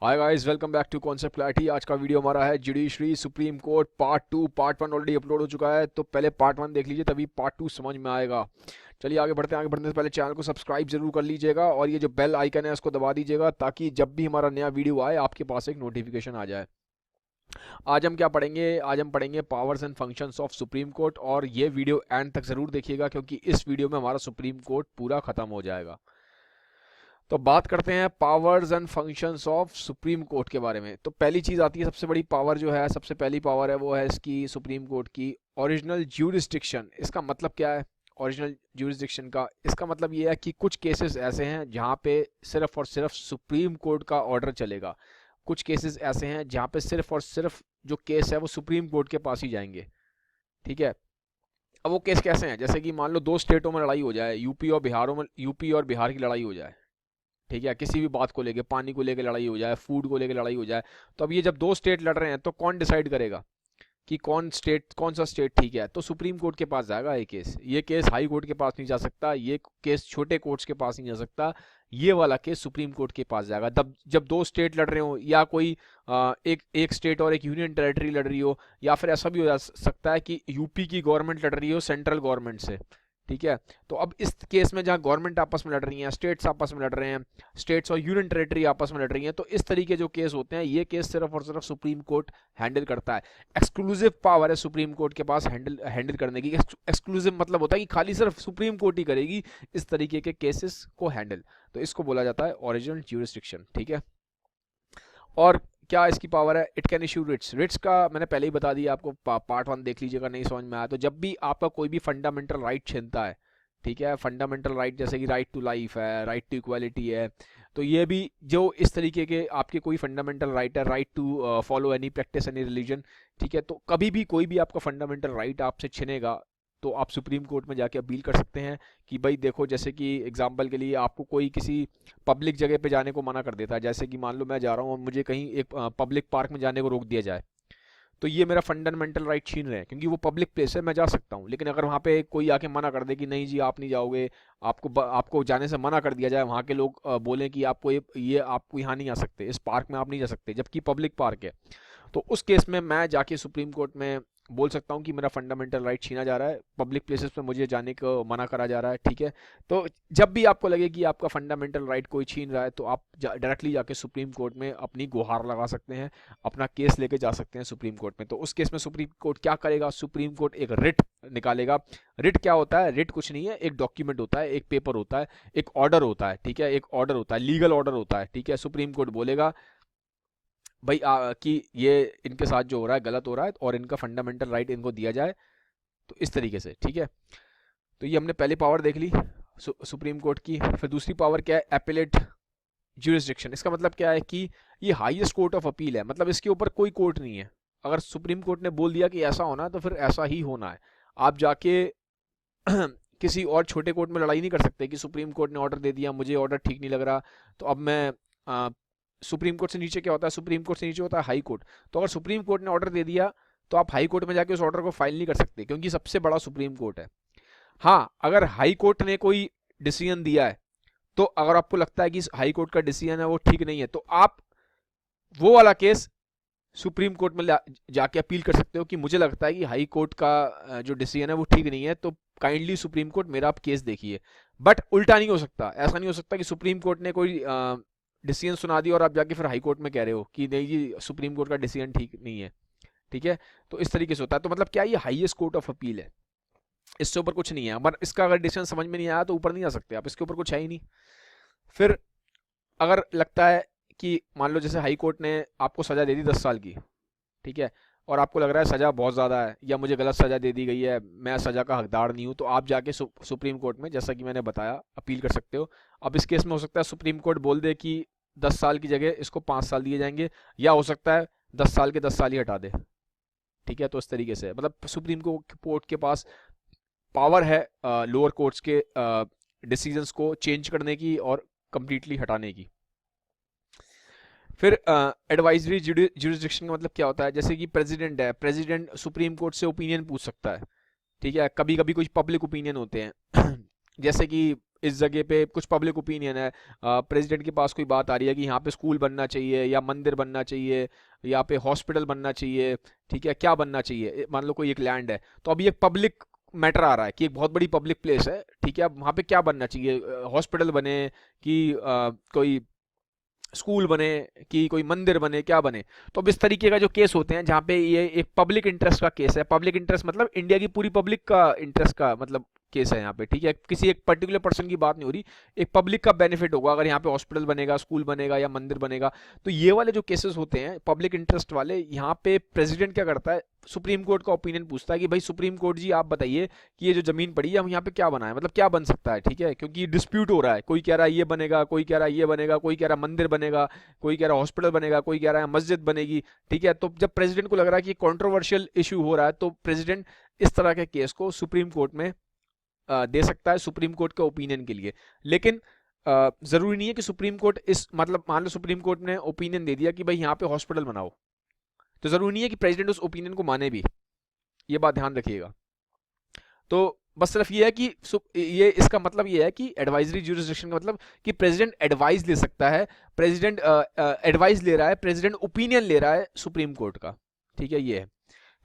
Hi guys, welcome back to concept clarity. आज का video हमारा है judiciary supreme court part 2। Part 1 already upload हो चुका है, तो पहले पार्ट 1 देख लीजिए, तभी पार्ट 2 समझ में आएगा। चलिए आगे बढ़ते हैं। आगे बढ़ने से पहले चैनल को सब्सक्राइब जरूर कर लीजिएगा और ये जो बेल आइकन है उसको दबा दीजिएगा, ताकि जब भी हमारा नया वीडियो आए आपके पास एक नोटिफिकेशन आ जाए। आज हम क्या पढ़ेंगे? आज हम पढ़ेंगे powers and functions of supreme court, और ये वीडियो एंड तक ज़रूर देखिएगा क्योंकि इस वीडियो में हमारा सुप्रीम कोर्ट पूरा ख़त्म हो जाएगा। तो बात करते हैं powers and functions of supreme court के बारे में। तो पहली चीज़ आती है, सबसे बड़ी पावर जो है, सबसे पहली पावर है वो है इसकी सुप्रीम कोर्ट की ओरिजिनल ज्यूरिसडिक्शन। इसका मतलब क्या है ओरिजिनल ज्यूरिसडिक्शन का? इसका मतलब ये है कि कुछ केसेस ऐसे हैं जहाँ पे सिर्फ और सिर्फ सुप्रीम कोर्ट का ऑर्डर चलेगा। कुछ केसेस ऐसे हैं जहाँ पे सिर्फ और सिर्फ जो केस है वो सुप्रीम कोर्ट के पास ही जाएंगे। ठीक है। अब वो केस कैसे हैं? जैसे कि मान लो दो स्टेटों में लड़ाई हो जाए, यूपी और बिहार की लड़ाई हो जाए। ठीक है, किसी भी बात को लेके, पानी को लेके लड़ाई हो जाए, फूड को लेके लड़ाई हो जाए, तो अब ये जब दो स्टेट लड़ रहे हैं तो कौन डिसाइड करेगा कि कौन सा स्टेट ठीक है? तो सुप्रीम कोर्ट के पास जाएगा ये केस हाई कोर्ट के पास नहीं जा सकता, ये केस छोटे कोर्ट्स के पास नहीं जा सकता, ये वाला केस सुप्रीम कोर्ट के पास जाएगा। तब जब दो स्टेट लड़ रहे हो, या कोई एक स्टेट और एक यूनियन टेरिटरी लड़ रही हो, या फिर ऐसा भी हो जा सकता है कि यूपी की गवर्नमेंट लड़ रही हो सेंट्रल गवर्नमेंट से। ठीक है। तो अब इस केस में जहाँ गवर्नमेंट आपस में लड़ रही हैं, स्टेट्स आपस में लड़ रहे हैं, स्टेट्स और यूनियन टेरिटरी आपस में लड़ रही हैं, तो इस तरीके जो केस होते हैं, ये केस सिर्फ और सिर्फ सुप्रीम कोर्ट हैंडल करता है। एक्सक्लूसिव पावर है सुप्रीम कोर्ट के पास हैंडल करने की। एक्सक्लूसिव मतलब होता है कि खाली सिर्फ सुप्रीम कोर्ट ही करेगी इस तरीके के केसेस को हैंडल। तो इसको बोला जाता है ओरिजिनल ज्यूरिसडिक्शन। ठीक है। और क्या इसकी पावर है? It can issue writs. Writs का मैंने पहले ही बता दिया आपको, पार्ट 1 देख लीजिएगा, नहीं समझ में आया तो। जब भी आपका कोई भी फंडामेंटल राइट छीनता है, ठीक है, फंडामेंटल राइट जैसे कि राइट टू लाइफ है, राइट टू इक्वालिटी है, तो ये भी जो इस तरीके के आपके कोई फंडामेंटल राइट है, right to follow any practice any religion, ठीक है, तो कभी भी कोई भी आपका फंडामेंटल राइट आपसे छिनेगा तो आप सुप्रीम कोर्ट में जाके अपील कर सकते हैं कि भाई देखो, जैसे कि एग्जांपल के लिए आपको कोई किसी पब्लिक जगह पे जाने को मना कर देता है। जैसे कि मान लो मैं जा रहा हूँ और मुझे कहीं एक पब्लिक पार्क में जाने को रोक दिया जाए, तो ये मेरा फंडामेंटल राइट छीन रहे हैं, क्योंकि वो पब्लिक प्लेस है, मैं जा सकता हूँ। लेकिन अगर वहाँ पे कोई आके मना कर दे कि नहीं जी आप नहीं जाओगे, आपको जाने से मना कर दिया जाए, वहाँ के लोग बोलें कि आपको ये आपको यहाँ नहीं आ सकते, इस पार्क में आप नहीं जा सकते, जबकि पब्लिक पार्क है, तो उस केस में मैं जाके सुप्रीम कोर्ट में बोल सकता हूँ कि मेरा फंडामेंटल राइट छीना जा रहा है, पब्लिक प्लेसेस पे मुझे जाने को मना करा जा रहा है। ठीक है। तो जब भी आपको लगे कि आपका फंडामेंटल राइट कोई छीन रहा है, तो आप डायरेक्टली जाके सुप्रीम कोर्ट में अपनी गुहार लगा सकते हैं, अपना केस लेके जा सकते हैं सुप्रीम कोर्ट में। तो उस केस में सुप्रीम कोर्ट क्या करेगा? सुप्रीम कोर्ट एक रिट निकालेगा। रिट क्या होता है? रिट कुछ नहीं है, एक डॉक्यूमेंट होता है, एक पेपर होता है, एक ऑर्डर होता है। ठीक है, एक ऑर्डर होता है, लीगल ऑर्डर होता है। ठीक है। सुप्रीम कोर्ट बोलेगा भाई कि ये इनके साथ जो हो रहा है गलत हो रहा है, और इनका फंडामेंटल राइट इनको दिया जाए, तो इस तरीके से। ठीक है। तो ये हमने पहली पावर देख ली सुप्रीम कोर्ट की। फिर दूसरी पावर क्या है? Appellate jurisdiction. इसका मतलब क्या है कि ये हाईएस्ट कोर्ट ऑफ अपील है, मतलब इसके ऊपर कोई कोर्ट नहीं है। अगर सुप्रीम कोर्ट ने बोल दिया कि ऐसा होना है तो फिर ऐसा ही होना है। आप जाके किसी और छोटे कोर्ट में लड़ाई नहीं कर सकते कि सुप्रीम कोर्ट ने ऑर्डर दे दिया, मुझे ऑर्डर ठीक नहीं लग रहा, तो अब मैं सुप्रीम कोर्ट से नीचे क्या होता है? सुप्रीम कोर्ट से नीचे होता है हाई कोर्ट। तो अगर सुप्रीम कोर्ट ने ऑर्डर दे दिया तो आप हाई कोर्ट में जाके उस ऑर्डर को फाइल नहीं कर सकते, क्योंकि सबसे बड़ा सुप्रीम कोर्ट है। हाँ, अगर हाई कोर्ट ने कोई डिसीजन दिया है, तो अगर आपको लगता है कि हाई कोर्ट का डिसीजन है वो ठीक नहीं है, तो आप वो वाला केस सुप्रीम कोर्ट में जाके अपील कर सकते हो कि मुझे लगता है कि हाई कोर्ट का जो डिसीजन है वो ठीक नहीं है, तो काइंडली सुप्रीम कोर्ट मेरा आप केस देखिए। बट उल्टा नहीं हो सकता, ऐसा नहीं हो सकता कि सुप्रीम कोर्ट ने कोई डिसीजन सुना दिया और आप जाके फिर हाई कोर्ट में कह रहे हो कि नहीं जी सुप्रीम कोर्ट का डिसीजन ठीक नहीं है। ठीक है। तो इस तरीके से होता है। तो मतलब क्या, ये हाईएस्ट कोर्ट ऑफ अपील है, इससे ऊपर कुछ नहीं है। पर इसका अगर डिसीजन समझ में नहीं आया तो ऊपर नहीं जा सकते आप, इसके ऊपर कुछ है ही नहीं। फिर अगर लगता है कि मान लो जैसे हाई कोर्ट ने आपको सजा दे दी 10 साल की, ठीक है, और आपको लग रहा है सजा बहुत ज़्यादा है या मुझे गलत सजा दे दी गई है, मैं सजा का हकदार नहीं हूँ, तो आप जाके सुप्रीम कोर्ट में, जैसा कि मैंने बताया, अपील कर सकते हो। अब इस केस में हो सकता है सुप्रीम कोर्ट बोल दे कि 10 साल की जगह इसको 5 साल दिए जाएंगे, या हो सकता है 10 साल के 10 साल ही हटा दे। ठीक है। तो इस तरीके से मतलब सुप्रीम कोर्ट के पास पावर है लोअर कोर्ट्स के डिसीजंस को चेंज करने की और कंप्लीटली हटाने की। फिर एडवाइजरी ज्यूरिसडिक्शन का मतलब क्या होता है? जैसे कि प्रेसिडेंट है, प्रेसिडेंट सुप्रीम कोर्ट से ओपिनियन पूछ सकता है। ठीक है। कभी कभी कुछ पब्लिक ओपिनियन होते हैं जैसे कि इस जगह पे कुछ पब्लिक ओपिनियन है, प्रेसिडेंट के पास कोई बात आ रही है कि यहाँ पे स्कूल बनना चाहिए या मंदिर बनना चाहिए, यहाँ पे हॉस्पिटल बनना चाहिए, ठीक है, क्या बनना चाहिए, मान लो कोई एक लैंड है, तो अभी एक पब्लिक मैटर आ रहा है कि एक बहुत बड़ी पब्लिक प्लेस है, ठीक है, अब वहाँ पे क्या बनना चाहिए, हॉस्पिटल बने कि कोई स्कूल बने कि कोई मंदिर बने, क्या बने। तो अब इस तरीके का जो केस होते हैं जहाँ पे ये एक पब्लिक इंटरेस्ट का केस है, पब्लिक इंटरेस्ट मतलब इंडिया की पूरी पब्लिक का इंटरेस्ट का मतलब केस है यहाँ पे, ठीक है, किसी एक पर्टिकुलर पर्सन की बात नहीं हो रही, एक पब्लिक का बेनिफिट होगा अगर यहाँ पे हॉस्पिटल बनेगा, स्कूल बनेगा या मंदिर बनेगा। तो ये वाले जो केसेस होते हैं पब्लिक इंटरेस्ट वाले, यहाँ पे प्रेसिडेंट क्या करता है, सुप्रीम कोर्ट का ओपिनियन पूछता है कि भाई सुप्रीम कोर्ट जी आप बताइए कि ये जो जमीन पड़ी है हम यहाँ पे क्या बनाए, मतलब क्या बन सकता है, ठीक है, क्योंकि डिस्प्यूट हो रहा है, कोई कह रहा है ये बनेगा, कोई कह रहा है ये बनेगा, कोई कह रहा है मंदिर बनेगा, कोई कह रहा है हॉस्पिटल बनेगा, कोई कह रहा है मस्जिद बनेगी, ठीक है। तो जब प्रेसिडेंट को लग रहा है कि कंट्रोवर्शियल इशू हो रहा है तो प्रेसिडेंट इस तरह के केस को सुप्रीम कोर्ट में दे सकता है सुप्रीम कोर्ट के ओपिनियन के लिए। लेकिन जरूरी नहीं है कि सुप्रीम कोर्ट इस मतलब मान लो सुप्रीम कोर्ट ने ओपिनियन दे दिया कि भाई यहाँ पे हॉस्पिटल बनाओ, तो जरूरी नहीं है कि प्रेसिडेंट उस ओपिनियन को माने भी, ये बात ध्यान रखिएगा। तो बस सिर्फ ये है कि ये इसका मतलब ये है कि एडवाइजरी ज्यूरिसडिक्शन का मतलब कि प्रेसिडेंट एडवाइस ले सकता है, प्रेसिडेंट एडवाइस ले रहा है, प्रेसिडेंट ओपिनियन ले रहा है सुप्रीम कोर्ट का, ठीक है, ये है।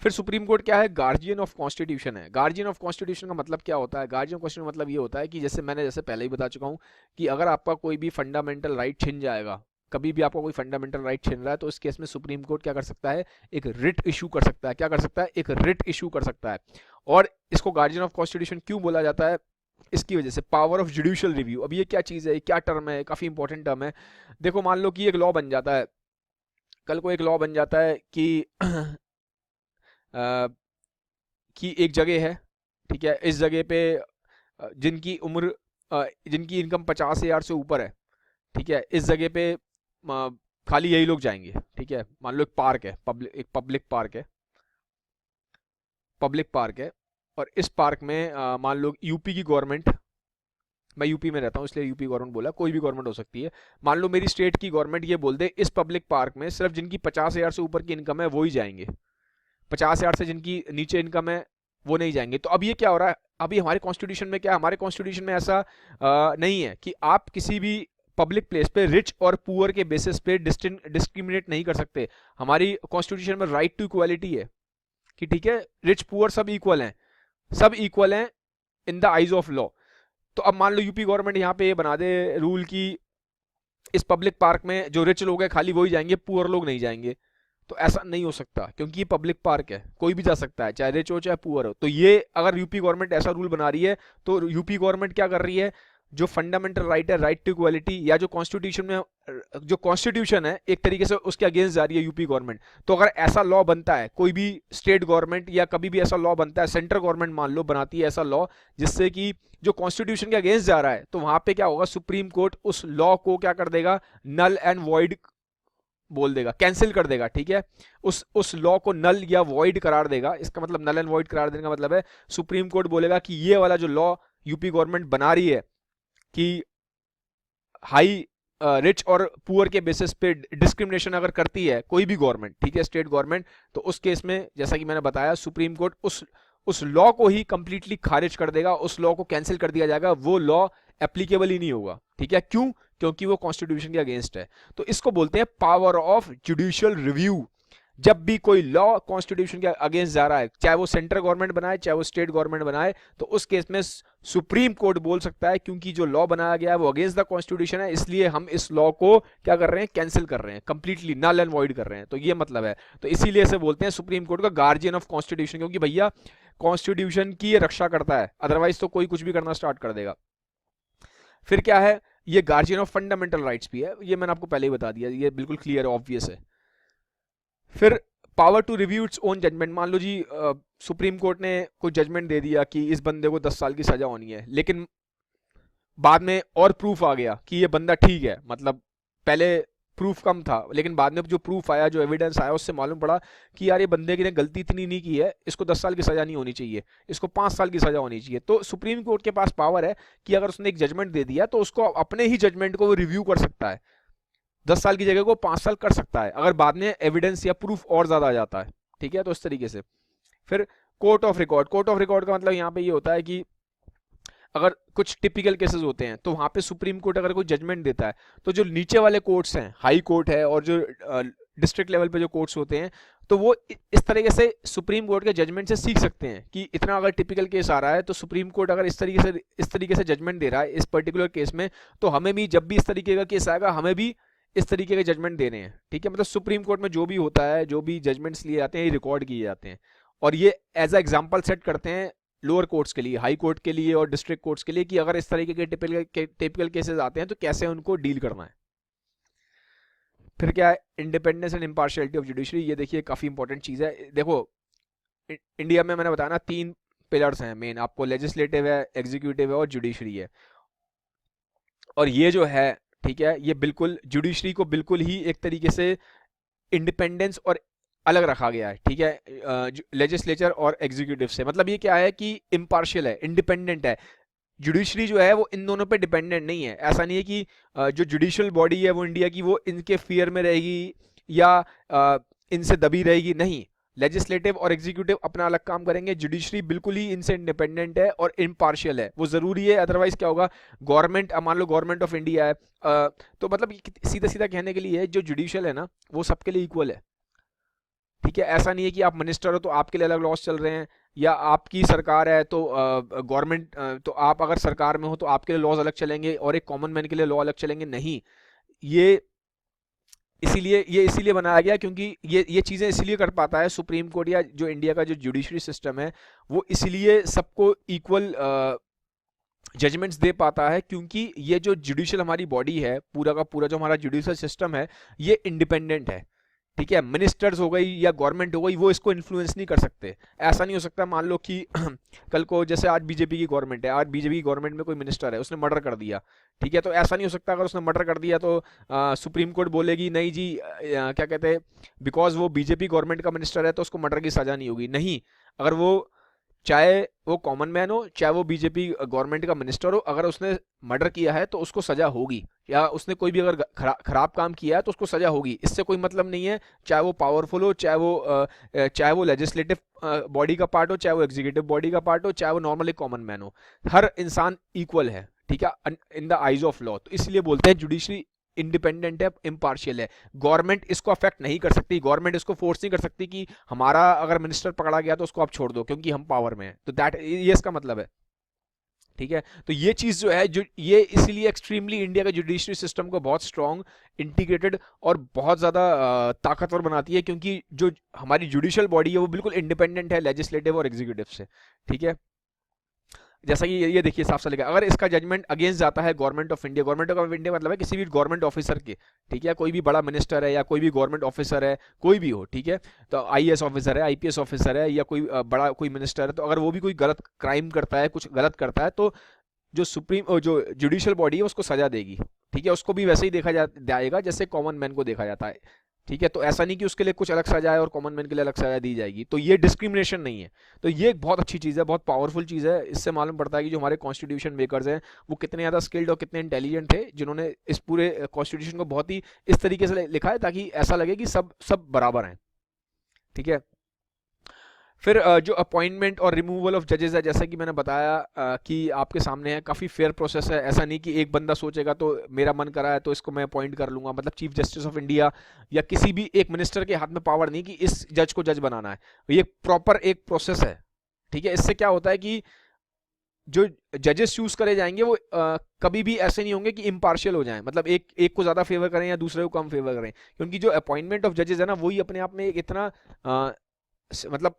फिर सुप्रीम कोर्ट क्या है, गार्जियन ऑफ कॉन्स्टिट्यूशन है। गार्जियन ऑफ कॉन्स्टिट्यूशन का मतलब क्या होता है, गार्जियन ऑफ कॉन्स्टिट्यूशन का मतलब ये होता है कि जैसे पहले ही बता चुका हूँ कि अगर आपका कोई भी फंडामेंटल राइट छिन जाएगा, कभी भी आपका कोई फंडामेंटल राइट छिन रहा है, तो इस केस में सुप्रीम कोर्ट क्या कर सकता है, एक रिट इशू कर सकता है। क्या कर सकता है, एक रिट इशू कर सकता है। और इसको गार्जियन ऑफ कॉन्स्टिट्यूशन क्यों बोला जाता है, इसकी वजह से पावर ऑफ जुडिशियल रिव्यू। अब ये क्या चीज़ है, क्या टर्म है, काफ़ी इंपॉर्टेंट टर्म है। देखो मान लो कि एक लॉ बन जाता है, कल को एक लॉ बन जाता है कि कि एक जगह है, ठीक है, इस जगह पे जिनकी उम्र जिनकी इनकम 50,000 से ऊपर है, ठीक है, इस जगह पे खाली यही लोग जाएंगे, ठीक है। मान लो एक पार्क है, एक पब्लिक पार्क है, और इस पार्क में मान लो यूपी की गवर्नमेंट, मैं यूपी में रहता हूँ इसलिए यूपी गवर्नमेंट बोला, कोई भी गवर्नमेंट हो सकती है, मान लो मेरी स्टेट की गवर्नमेंट ये बोल दे इस पब्लिक पार्क में सिर्फ जिनकी 50,000 से ऊपर की इनकम है वो ही जाएंगे, 50,000 से जिनकी नीचे इनकम है वो नहीं जाएंगे। तो अब ये क्या हो रहा है, अभी हमारे कॉन्स्टिट्यूशन में क्या, हमारे कॉन्स्टिट्यूशन में ऐसा नहीं है कि आप किसी भी पब्लिक प्लेस पे रिच और पुअर के बेसिस पे डिस्क्रिमिनेट नहीं कर सकते। हमारी कॉन्स्टिट्यूशन में राइट टू इक्वालिटी है कि ठीक है, रिच पुअर सब इक्वल हैं in the eyes of law. तो अब मान लो यूपी गवर्नमेंट यहाँ पे बना दे रूल कि इस पब्लिक पार्क में जो रिच लोग हैं खाली वही जाएंगे, पुअर लोग नहीं जाएंगे, तो ऐसा नहीं हो सकता क्योंकि ये पब्लिक पार्क है, कोई भी जा सकता है, चाहे रिच हो चाहे पुअर हो। तो ये अगर यूपी गवर्नमेंट ऐसा रूल बना रही है तो यूपी गवर्नमेंट क्या कर रही है, जो फंडामेंटल राइट है, राइट टू इक्वालिटी, या जो कॉन्स्टिट्यूशन में जो कॉन्स्टिट्यूशन है एक तरीके से उसके अगेंस्ट जा रही है यूपी गवर्नमेंट। तो अगर ऐसा लॉ बनता है, कोई भी स्टेट गवर्नमेंट या कभी भी ऐसा लॉ बनता है, सेंट्रल गवर्नमेंट मान लो बनाती है ऐसा लॉ जिससे कि जो कॉन्स्टिट्यूशन के अगेंस्ट जा रहा है, तो वहां पे क्या होगा, सुप्रीम कोर्ट उस लॉ को क्या कर देगा, नल एंड वॉइड बोल देगा, कैंसिल कर देगा, ठीक है, उस लॉ को नल या वॉइड करार देगा। इसका मतलब नल एंड वॉइड करार देने का मतलब है सुप्रीम कोर्ट बोलेगा कि ये वाला जो लॉ यूपी गवर्नमेंट बना रही है कि हाई रिच और पुअर के बेसिस पे डिस्क्रिमिनेशन अगर करती है कोई भी गवर्नमेंट, ठीक है, स्टेट गवर्नमेंट, तो उस केस में जैसा कि मैंने बताया सुप्रीम कोर्ट उस लॉ को ही कंप्लीटली खारिज कर देगा, उस लॉ को कैंसिल कर दिया जाएगा, वो लॉ एप्लीकेबल ही नहीं होगा, ठीक है। क्यों, क्योंकि वो कॉन्स्टिट्यूशन के अगेंस्ट है। तो इसको बोलते हैं पावर ऑफ जुडिशियल रिव्यू। जब भी कोई लॉ कॉन्स्टिट्यूशन के अगेंस्ट जा रहा है, चाहे वो सेंट्रल गवर्नमेंट बनाए चाहे वो स्टेट गवर्नमेंट बनाए, तो उस केस में सुप्रीम कोर्ट बोल सकता है क्योंकि जो लॉ बनाया गया है वो अगेंस्ट द कॉन्स्टिट्यूशन है, इसलिए हम इस लॉ को क्या कर रहे हैं, कैंसिल कर रहे हैं, कंप्लीटली नल एंड वॉइड कर रहे हैं। तो ये मतलब है, तो इसीलिए इसे बोलते हैं सुप्रीम कोर्ट का गार्जियन ऑफ कॉन्स्टिट्यूशन, क्योंकि भैया कॉन्स्टिट्यूशन की ये रक्षा करता है, अदरवाइज तो कोई कुछ भी करना स्टार्ट कर देगा। फिर क्या है, ये गार्जियन ऑफ फंडामेंटल राइट्स भी है, ये मैंने आपको पहले ही बता दिया, ये बिल्कुल क्लियर है, ऑब्वियस है। फिर power to review its own judgement. मान लो जी सुप्रीम कोर्ट ने कोई जजमेंट दे दिया कि इस बंदे को 10 साल की सजा होनी है, लेकिन बाद में और प्रूफ आ गया कि ये बंदा ठीक है, मतलब पहले प्रूफ कम था लेकिन बाद में जो प्रूफ आया, जो एविडेंस आया, उससे मालूम पड़ा कि यार ये बंदे की ने गलती इतनी नहीं की है, इसको 10 साल की सजा नहीं होनी चाहिए, इसको 5 साल की सजा होनी चाहिए। तो सुप्रीम कोर्ट के पास पावर है कि अगर उसने एक जजमेंट दे दिया तो उसको अपने ही जजमेंट को वो रिव्यू कर सकता है, 10 साल की जगह को 5 साल कर सकता है अगर बाद में एविडेंस या प्रूफ और ज्यादा आ जाता है, ठीक है। तो इस तरीके से फिर कोर्ट ऑफ रिकॉर्ड का मतलब यहाँ पे ये होता है कि अगर कुछ टिपिकल केसेस होते हैं तो वहाँ पे सुप्रीम कोर्ट अगर कोई जजमेंट देता है तो जो नीचे वाले कोर्ट्स हैं, हाई कोर्ट है और जो डिस्ट्रिक्ट लेवल पे जो कोर्ट्स होते हैं, तो वो इस तरीके से सुप्रीम कोर्ट के जजमेंट से सीख सकते हैं कि इतना अगर टिपिकल केस आ रहा है तो सुप्रीम कोर्ट अगर इस तरीके से जजमेंट दे रहा है इस पर्टिकुलर केस में, तो हमें भी जब भी इस तरीके का केस आएगा हमें भी इस तरीके के जजमेंट देने हैं। ठीक है, मतलब सुप्रीम कोर्ट में जो भी होता है, जो भी जजमेंट्स लिए जाते हैं, ये रिकॉर्ड किए जाते हैं और ये एज अ एग्जाम्पल सेट करते हैं लोअर कोर्ट्स के लिए, हाई कोर्ट के लिए और डिस्ट्रिक्ट कोर्ट्स के लिए कि अगर इस तरीके के टिपिकल केसेस आते हैं तो कैसे उनको डील करना है। फिर क्या है, independence and impartiality of judiciary. ये देखिए काफ़ी इंपॉर्टेंट चीज़ है। देखो इंडिया में मैंने बताया ना 3 पिलर्स हैं मेन, आपको लेजिस्लेटिव है, एग्जीक्यूटिव है और जुडिशरी है। और ये जो है, ठीक है, ये बिल्कुल जुडिशरी को बिल्कुल ही एक तरीके से इंडिपेंडेंस और अलग रखा गया है। ठीक है, लेजिस्लेचर और एग्जीक्यूटिव से। मतलब ये क्या है कि इम्पार्शियल है, इंडिपेंडेंट है। जुडिशरी जो है वो इन दोनों पे डिपेंडेंट नहीं है। ऐसा नहीं है कि जो जुडिशियल बॉडी है वो इंडिया की वो इनके फियर में रहेगी या इनसे दबी रहेगी, नहीं। लेजिस्लेटिव और एग्जीक्यूटिव अपना अलग काम करेंगे, जुडिशरी बिल्कुल ही इनसे इंडिपेंडेंट है और इम्पार्शियल है। वो ज़रूरी है, अदरवाइज क्या होगा, गवर्नमेंट, मान लो गवर्नमेंट ऑफ इंडिया है, तो मतलब सीधा सीधा कहने के लिए जो जुडिशियल है ना वो सबके लिए इक्वल है। ठीक है, ऐसा नहीं है कि आप मिनिस्टर हो तो आपके लिए अलग लॉज चल रहे हैं, या आपकी सरकार है तो गवर्नमेंट, तो आप अगर सरकार में हो तो आपके लिए लॉज अलग चलेंगे और एक कॉमन मैन के लिए लॉ अलग चलेंगे, नहीं। ये इसीलिए बनाया गया क्योंकि ये चीज़ें इसीलिए कर पाता है सुप्रीम कोर्ट या जो इंडिया का जो जुडिशरी सिस्टम है वो इसलिए सबको इक्वल जजमेंट्स दे पाता है, क्योंकि ये जो जुडिशियल हमारी बॉडी है, पूरा का पूरा जो हमारा जुडिशियल सिस्टम है, ये इंडिपेंडेंट है। ठीक है, मिनिस्टर्स हो गई या गवर्नमेंट हो गई, वो इसको इन्फ्लुएंस नहीं कर सकते। ऐसा नहीं हो सकता, मान लो कि कल को जैसे आज बीजेपी की गवर्नमेंट है, आज बीजेपी की गवर्नमेंट में कोई मिनिस्टर है, उसने मर्डर कर दिया। ठीक है, तो ऐसा नहीं हो सकता अगर उसने मर्डर कर दिया तो सुप्रीम कोर्ट बोलेगी नहीं जी, क्या कहते हैं, बिकॉज वो बीजेपी गवर्नमेंट का मिनिस्टर है तो उसको मर्डर की सजा नहीं होगी। नहीं, अगर वो, चाहे वो कॉमन मैन हो, चाहे वो बीजेपी गवर्नमेंट का मिनिस्टर हो, अगर उसने मर्डर किया है तो उसको सजा होगी, या उसने कोई भी अगर खराब काम किया है तो उसको सजा होगी। इससे कोई मतलब नहीं है चाहे वो पावरफुल हो, चाहे वो लेजिस्लेटिव बॉडी का पार्ट हो, चाहे वो एग्जीक्यूटिव बॉडी का पार्ट हो, चाहे वो नॉर्मली कॉमन मैन हो, हर इंसान इक्वल है। ठीक है, in the eyes of law. तो इसलिए बोलते हैं जुडिशरी इंडिपेंडेंट है, इम्पार्शियल है। गवर्नमेंट इसको अफेक्ट नहीं कर सकती, गवर्नमेंट इसको फोर्स नहीं कर सकती कि हमारा अगर मिनिस्टर पकड़ा गया तो उसको आप छोड़ दो क्योंकि हम पावर में हैं। तो ये इसका मतलब है। ठीक है, तो ये चीज जो है, जो ये इसीलिए एक्सट्रीमली इंडिया का जुडिशरी सिस्टम को बहुत स्ट्रांग, इंटीग्रेटेड और बहुत ज़्यादा ताकतवर बनाती है, क्योंकि जो हमारी जुडिशियल बॉडी है वो बिल्कुल इंडिपेंडेंट है लेजिस्लेटिव और एग्जीक्यूटिव से। ठीक है, जैसा कि ये देखिए साफ सा लिखा, अगर इसका जजमेंट अगेंस्ट जाता है गवर्नमेंट ऑफ इंडिया मतलब है किसी भी गवर्नमेंट ऑफिसर के, ठीक है, कोई भी बड़ा मिनिस्टर है या कोई भी गवर्नमेंट ऑफिसर है, कोई भी हो, ठीक है, तो आईएएस ऑफिसर है, आईपीएस ऑफिसर है, या कोई बड़ा कोई मिनिस्टर है, तो अगर वो भी कोई गलत क्राइम करता है, कुछ गलत करता है, तो जो जुडिशियल बॉडी है उसको सजा देगी। ठीक है, उसको भी वैसे ही देखा जाएगा जैसे कॉमन मैन को देखा जाता है। ठीक है, तो ऐसा नहीं कि उसके लिए कुछ अलग सजा है और कॉमन मैन के लिए अलग सजा दी जाएगी, तो ये डिस्क्रिमिनेशन नहीं है। तो ये एक बहुत अच्छी चीज़ है, बहुत पावरफुल चीज़ है। इससे मालूम पड़ता है कि जो हमारे कॉन्स्टिट्यूशन मेकर्स हैं वो कितने ज़्यादा स्किल्ड और कितने इंटेलिजेंट थे, जिन्होंने इस पूरे कॉन्स्टिट्यूशन को बहुत ही इस तरीके से लिखा है ताकि ऐसा लगे कि सब बराबर हैं। ठीक है, फिर जो अपॉइंटमेंट और रिमूवल ऑफ जजेस है, जैसा कि मैंने बताया कि आपके सामने है, काफ़ी फेयर प्रोसेस है। ऐसा नहीं कि एक बंदा सोचेगा तो मेरा मन करा है तो इसको मैं अपॉइंट कर लूँगा। मतलब चीफ जस्टिस ऑफ इंडिया या किसी भी एक मिनिस्टर के हाथ में पावर नहीं कि इस जज को जज बनाना है। ये प्रॉपर एक प्रोसेस है। ठीक है, इससे क्या होता है कि जो जजेस चूज करे जाएंगे वो कभी भी ऐसे नहीं होंगे कि इम्पार्शियल हो जाएं, मतलब एक को ज़्यादा फेवर करें या दूसरे को कम फेवर करें, क्योंकि जो अपॉइंटमेंट ऑफ जजेस है ना वही अपने आप में एक इतना मतलब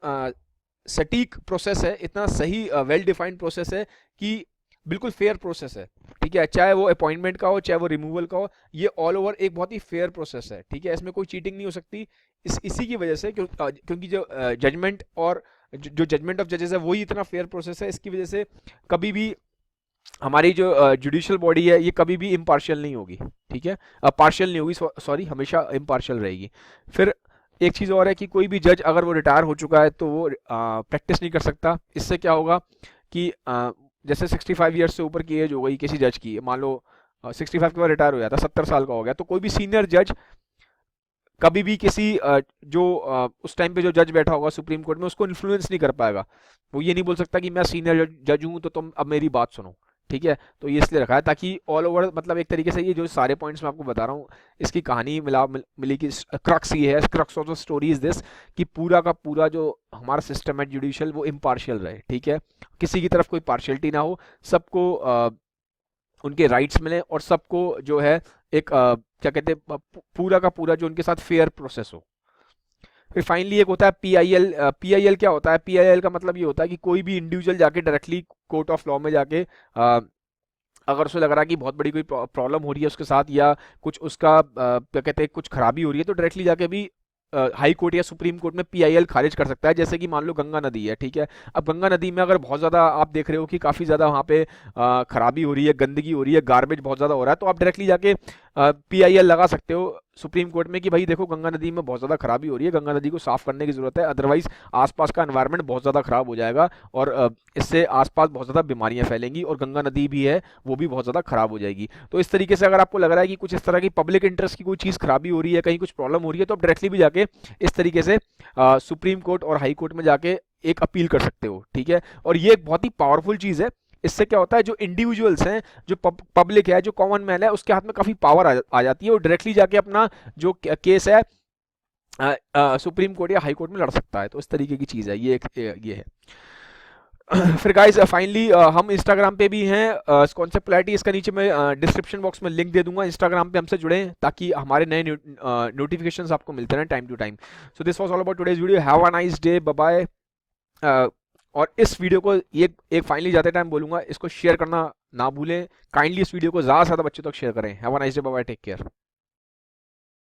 सटीक प्रोसेस है, इतना सही वेल डिफाइंड प्रोसेस है कि बिल्कुल फेयर प्रोसेस है। ठीक है, चाहे वो अपॉइंटमेंट का हो चाहे वो रिमूवल का हो, ये ऑल ओवर एक बहुत ही फेयर प्रोसेस है। ठीक है, इसमें कोई चीटिंग नहीं हो सकती। इसी की वजह से क्योंकि जो जजमेंट और जो जजमेंट ऑफ जजेस है वही इतना फेयर प्रोसेस है, इसकी वजह से कभी भी हमारी जो जुडिशियल बॉडी है ये कभी भी इम्पार्शियल नहीं होगी। ठीक है, पार्शियल नहीं होगी, सॉरी, हमेशा इम्पार्शियल रहेगी। फिर एक चीज़ और है कि कोई भी जज अगर वो रिटायर हो चुका है तो वो प्रैक्टिस नहीं कर सकता। इससे क्या होगा कि जैसे 65 ईयर्स से ऊपर की एज हो गई किसी जज की, मान लो 65 के बाद रिटायर हो जाता, 70 साल का हो गया, तो कोई भी सीनियर जज कभी भी किसी उस टाइम पे जो जज बैठा होगा सुप्रीम कोर्ट में उसको इन्फ्लुएंस नहीं कर पाएगा। वो ये नहीं बोल सकता कि मैं सीनियर जज हूँ तो तुम अब मेरी बात सुनो। ठीक है। तो ये इसलिए रखा है ताकि ऑल ओवर, मतलब एक तरीके से ये जो सारे पॉइंट्स मैं आपको बता रहा हूँ, इसकी कहानी मिली कि क्रक्स ये है, crux of the story is this, कि पूरा का पूरा जो हमारा सिस्टम है जुडिशियल वो इम्पार्शियल रहे, ठीक है, किसी की तरफ कोई पार्शियलिटी ना हो, सबको उनके राइट्स मिले और सबको जो है एक क्या कहते हैं पूरा का पूरा जो उनके साथ फेयर प्रोसेस हो। फिर फाइनली एक होता है पीआईएल। पीआईएल क्या होता है? पीआईएल का मतलब ये होता है कि कोई भी इंडिविजुअल जाके डायरेक्टली कोर्ट ऑफ लॉ में जाके अगर उसे लग रहा है कि बहुत बड़ी कोई प्रॉब्लम हो रही है उसके साथ, या कुछ उसका क्या कहते हैं कुछ खराबी हो रही है, तो डायरेक्टली जाके भी हाई कोर्ट या सुप्रीम कोर्ट में पीआईएल खारिज कर सकता है। जैसे कि मान लो गंगा नदी है, ठीक है, अब गंगा नदी में अगर बहुत ज़्यादा आप देख रहे हो कि काफ़ी ज़्यादा वहाँ पे खराबी हो रही है, गंदगी हो रही है, गार्बेज बहुत ज़्यादा हो रहा है, तो आप डायरेक्टली जाके पीआईएल लगा सकते हो सुप्रीम कोर्ट में कि भाई देखो गंगा नदी में बहुत ज़्यादा खराबी हो रही है, गंगा नदी को साफ़ करने की ज़रूरत है, अदरवाइज़ आसपास का एनवायरनमेंट बहुत ज़्यादा ख़राब हो जाएगा और इससे आसपास बहुत ज़्यादा बीमारियां फैलेंगी और गंगा नदी भी है वो भी बहुत ज़्यादा ख़राब हो जाएगी। तो इस तरीके से अगर आपको लग रहा है कि कुछ इस तरह की पब्लिक इंटरेस्ट की कोई चीज़ खराबी हो रही है, कहीं कुछ प्रॉब्लम हो रही है, तो आप डायरेक्टली भी जाके इस तरीके से सुप्रीम कोर्ट और हाई कोर्ट में जाके एक अपील कर सकते हो, ठीक है। और ये एक बहुत ही पावरफुल चीज़ है। इससे क्या होता है, जो इंडिविजुअल्स हैं, जो पब्लिक है, जो कॉमन मैन है, उसके हाथ में काफ़ी पावर आ जाती है और डायरेक्टली जाके अपना जो केस है सुप्रीम कोर्ट या हाई कोर्ट में लड़ सकता है। तो इस तरीके की चीज़ है, ये है। फिर गाइस फाइनली हम इंस्टाग्राम पे भी हैं, कॉन्सेप्ट क्लैरिटी, इसका नीचे मैं डिस्क्रिप्शन बॉक्स में लिंक दे दूंगा, इंस्टाग्राम पे हमसे जुड़ें ताकि हमारे नए नोटिफिकेशंस आपको मिलते रहें time to time. So this was all about today's video. Have a nice day, bye bye. और इस वीडियो को एक फाइनली जाते टाइम बोलूंगा, इसको शेयर करना ना भूलें काइंडली, इस वीडियो को ज़्यादा से ज़्यादा बच्चों तक शेयर करें। Have a nice day, bye bye, take care.